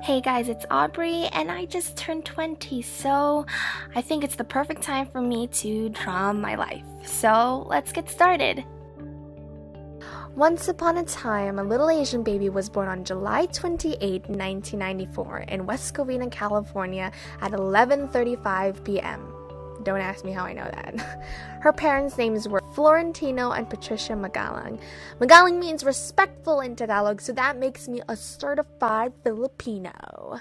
Hey guys, it's Aubrey, and I just turned 20, so I think it's the perfect time for me to draw my life. So let's get started. Once upon a time, a little Asian baby was born on July 28, 1994, in West Covina, California at 11:35 p.m. Don't ask me how I know that. Her parents' names were Florentino and Patricia Magalang. Magalang means respectful in Tagalog, so that makes me a certified Filipino.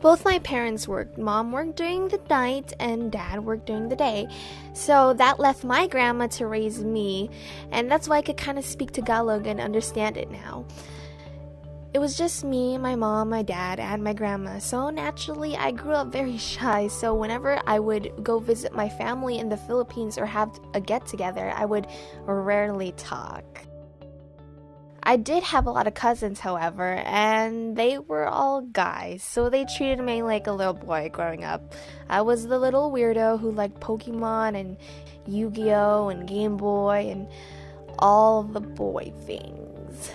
Both my parents worked. Mom worked during the night and Dad worked during the day. So that left my grandma to raise me, and that's why I could kind of speak Tagalog and understand it now. It was just me, my mom, my dad, and my grandma, so naturally I grew up very shy, so whenever I would go visit my family in the Philippines or have a get-together, I would rarely talk. I did have a lot of cousins, however, and they were all guys, so they treated me like a little boy growing up. I was the little weirdo who liked Pokemon and Yu-Gi-Oh! And Game Boy and all the boy things.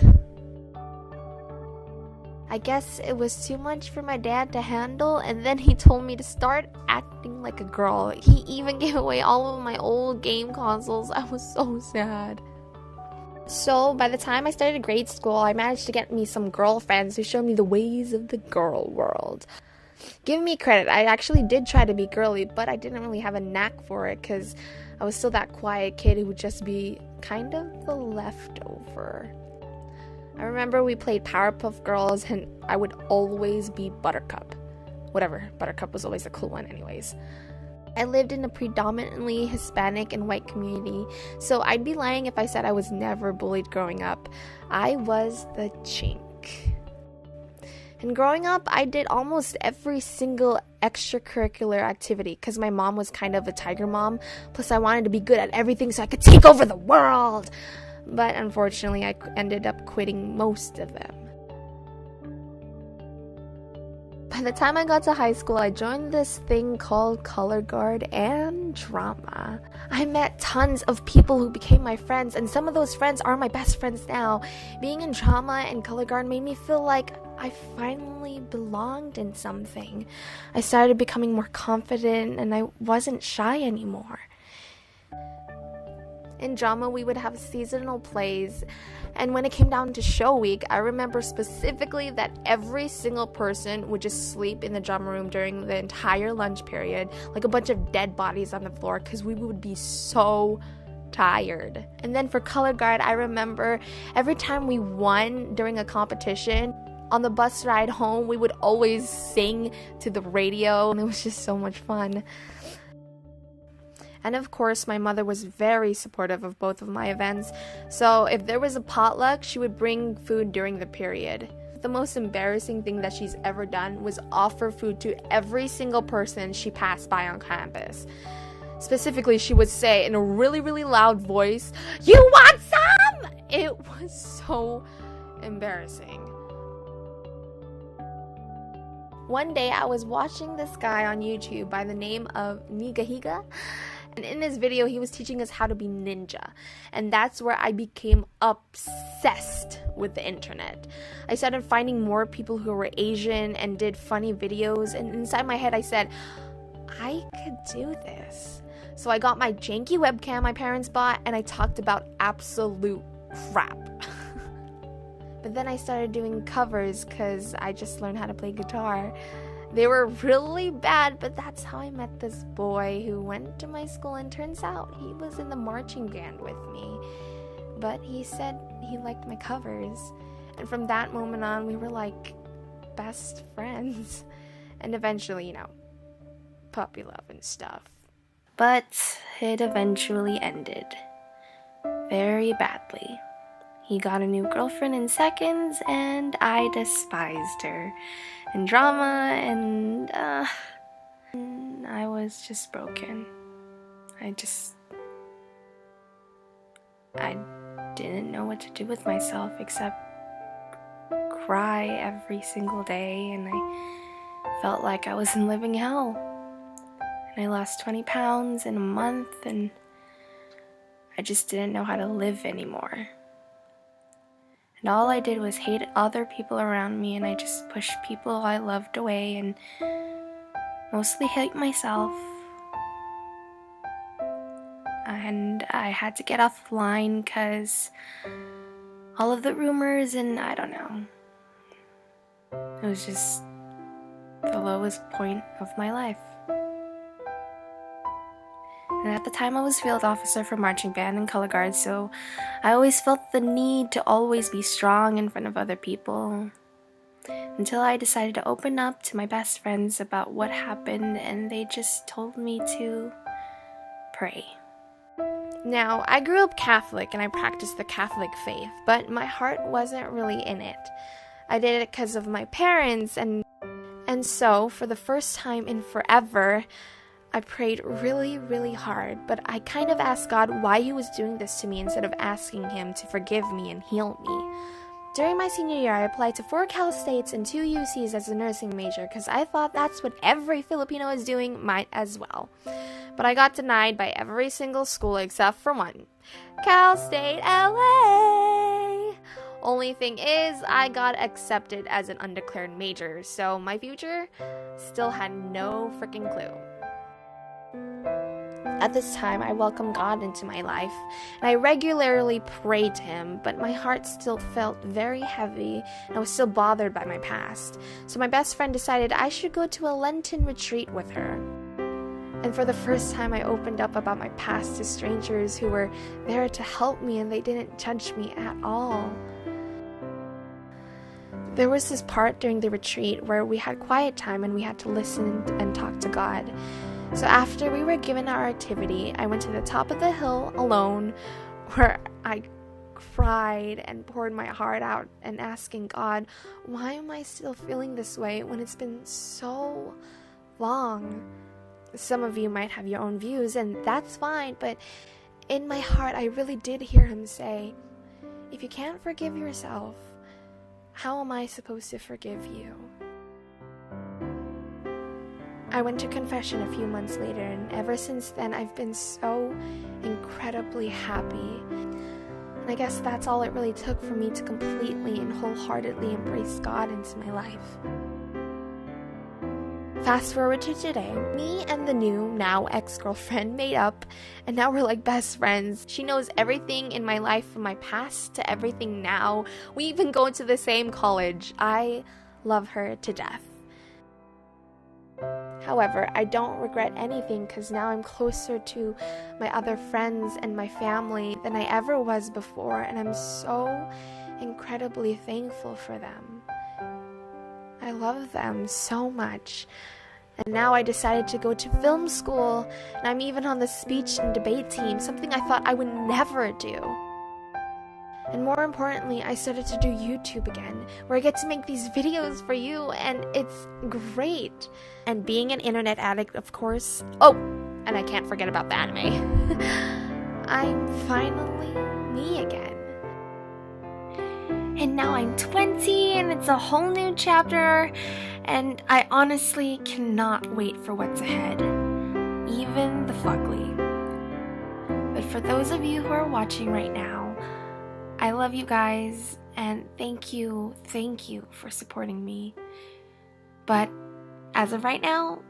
I guess it was too much for my dad to handle, and then he told me to start acting like a girl. He even gave away all of my old game consoles. I was so sad. So by the time I started grade school, I managed to get me some girlfriends who showed me the ways of the girl world. Give me credit, I actually did try to be girly, but I didn't really have a knack for it because I was still that quiet kid who would just be kind of the leftover. I remember we played Powerpuff Girls and I would always be Buttercup. Whatever, Buttercup was always a cool one anyways. I lived in a predominantly Hispanic and white community, so I'd be lying if I said I was never bullied growing up. I was the chink. And growing up, I did almost every single extracurricular activity because my mom was kind of a tiger mom, plus I wanted to be good at everything so I could take over the world. But unfortunately, I ended up quitting most of them. By the time I got to high school, I joined this thing called color guard and drama. I met tons of people who became my friends, and some of those friends are my best friends now. Being in drama and color guard made me feel like I finally belonged in something. I started becoming more confident, and I wasn't shy anymore. In drama, we would have seasonal plays, and when it came down to show week, I remember specifically that every single person would just sleep in the drama room during the entire lunch period, like a bunch of dead bodies on the floor, because we would be so tired. And then for color guard, I remember every time we won during a competition, on the bus ride home, we would always sing to the radio, and it was just so much fun. And of course, my mother was very supportive of both of my events, so if there was a potluck, she would bring food during the period. The most embarrassing thing that she's ever done was offer food to every single person she passed by on campus. Specifically, she would say in a really, really loud voice, "You want some?" It was so embarrassing. One day, I was watching this guy on YouTube by the name of Nigahiga, and in his video, he was teaching us how to be ninja. And that's where I became obsessed with the internet. I started finding more people who were Asian and did funny videos. And inside my head, I said, I could do this. So I got my janky webcam my parents bought, and I talked about absolute crap. But then I started doing covers because I just learned how to play guitar. They were really bad, but that's how I met this boy who went to my school, and turns out he was in the marching band with me. But he said he liked my covers, and from that moment on, we were like best friends. And eventually, puppy love and stuff. But it eventually ended. Very badly. He got a new girlfriend in seconds, and I despised her. And drama, and I was just broken. I didn't know what to do with myself except cry every single day, and I felt like I was in living hell. And I lost 20 pounds in a month, and I just didn't know how to live anymore. And all I did was hate other people around me, and I just pushed people I loved away and mostly hate myself. And I had to get off the line because all of the rumors, and I don't know. It was just the lowest point of my life. And at the time I was field officer for marching band and color guard, so I always felt the need to always be strong in front of other people. Until I decided to open up to my best friends about what happened, and they just told me to pray. Now, I grew up Catholic and I practiced the Catholic faith, but my heart wasn't really in it. I did it because of my parents, and so for the first time in forever, I prayed really, really hard, but I kind of asked God why He was doing this to me instead of asking Him to forgive me and heal me. During my senior year, I applied to 4 Cal States and 2 UCs as a nursing major because I thought that's what every Filipino is doing, might as well. But I got denied by every single school except for one, Cal State LA. Only thing is, I got accepted as an undeclared major, so my future still had no freaking clue. At this time, I welcomed God into my life, and I regularly prayed to Him, but my heart still felt very heavy, and I was still bothered by my past. So my best friend decided I should go to a Lenten retreat with her. And for the first time, I opened up about my past to strangers who were there to help me, and they didn't judge me at all. There was this part during the retreat where we had quiet time and we had to listen and talk to God. So after we were given our activity, I went to the top of the hill alone, where I cried and poured my heart out and asking God, why am I still feeling this way when it's been so long? Some of you might have your own views, and that's fine, but in my heart, I really did hear Him say, if you can't forgive yourself, how am I supposed to forgive you? I went to confession a few months later, and ever since then, I've been so incredibly happy. And I guess that's all it really took for me to completely and wholeheartedly embrace God into my life. Fast forward to today, me and the new, now ex-girlfriend made up, and now we're like best friends. She knows everything in my life from my past to everything now. We even go to the same college. I love her to death. However, I don't regret anything because now I'm closer to my other friends and my family than I ever was before, and I'm so incredibly thankful for them. I love them so much. And now I decided to go to film school, and I'm even on the speech and debate team, something I thought I would never do. And more importantly, I started to do YouTube again, where I get to make these videos for you, and it's great. And being an internet addict, of course. Oh, and I can't forget about the anime. I'm finally me again. And now I'm 20, and it's a whole new chapter, and I honestly cannot wait for what's ahead. Even the fugly. But for those of you who are watching right now, I love you guys, and thank you for supporting me. But as of right now,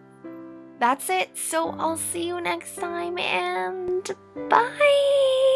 that's it. So I'll see you next time, and bye!